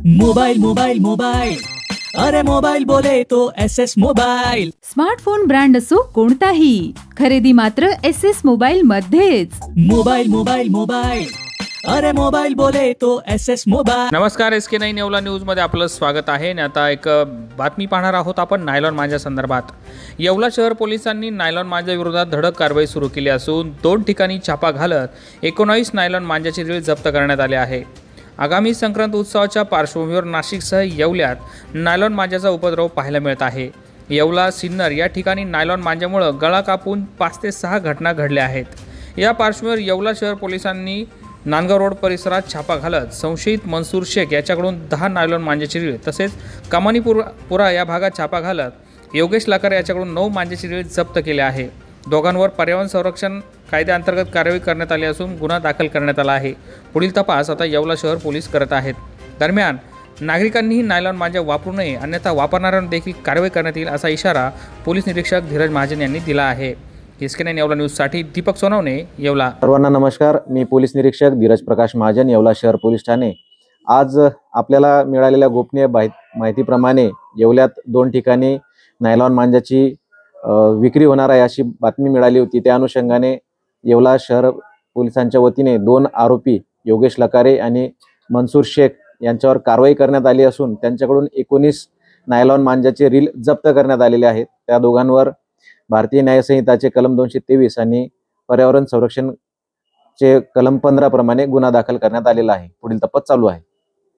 Mobile mobile mobile, अरे mobile बोले तो SS मोबाइल। स्मार्टफोन ब्रँड असो कोणताही, खरेदी मात्र SS मोबाइल मध्येच। मोबाइल मोबाइल मोबाइल, अरे मोबाइल बोले तो SS मोबाइल। नमस्कार, SK9 येवला न्यूज मध्ये आपलं स्वागत आहे। आणि आता एक बातमी पाहणार आहोत आपण नायलॉन मांजा संदर्भात। येवला शहर पोलिसांनी नायलॉन मांजा विरोधात धडक कारवाई सुरू केली असून 2 ठिकाणी छापा घालत 19 नायलॉन मांजाची रीळ जप्त करण्यात आले आहे। आगामी संक्रांत उत्सवाच्या पार्श्वभूमीवर नाशिकसह येवल्यात नायलॉन मांजाचा उपद्रव पाहायला मिळत आहे। येवला सिन्नर या ठिकाणी नायलॉन मांजामुळे गळा कापून 5 ते 6 घटना घडल्या आहेत। या पार्श्वभूमीवर येवला शहर पोलिसांनी नांदगाव रोड परिसरात छापा घालत संशयित मनसूर शेख याच्याकडून 10 नायलॉन मांजाची रीळ तसेच कमानीपुरा या भागात छापा घालत योगेश लाकर याच्याकडून 9 मांजाची रीळ जप्त केले आहे। दोघांवर पर्यावरण संरक्षण कायद्याअंतर्गत कारवाई करण्यात आली असून गुन्हा दाखल करण्यात आला आहे। पुढील तपास आता येवला शहर पोलीस करत आहेत। दरम्यान नागरिकांनीही नायलॉन मांजा वापरू नये, अन्यथा वापरणाऱ्यांवर देखील कारवाई करण्यात येईल असा इशारा पोलीस निरीक्षक धीरज महाजन यांनी दिला आहे। SK9 येवला न्यूजसाठी दीपक सोनवणे, येवला। सर्वांना नमस्कार, मी पोलीस निरीक्षक धीरज प्रकाश महाजन, येवला शहर पोलीस ठाणे। आज आपल्याला मिळालेल्या गोपनीय माहितीप्रमाणे येवल्यात 2 ठिकाणी नायलॉन मांजाची विक्री होणार आहे अशी बातमी मिळाली होती। त्या अनुषंगाने येवला शहर पोलिसांच्या वतीने 2 आरोपी योगेश लकारे आणि मनसूर शेख यांच्यावर कारवाई करण्यात आली असून त्यांच्याकडून 19 नायलॉन मांजाचे रील जप्त करण्यात आलेले आहेत। त्या दोघांवर भारतीय न्याय संहिताचे कलम 223 आणि पर्यावरण संरक्षणचे कलम 15 प्रमाणे गुन्हा दाखल करण्यात आलेला आहे। पुढील तपास चालू आहे।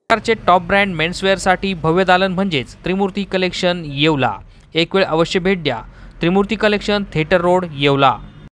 प्रकारचे टॉप ब्रँड मेन्सवेअरसाठी भव्य दालन म्हणजेच त्रिमूर्ती कलेक्शन येवला। एक वेळ अवश्य भेट द्या। त्रिमूर्ती कलेक्शन, थिएटर रोड, येवला।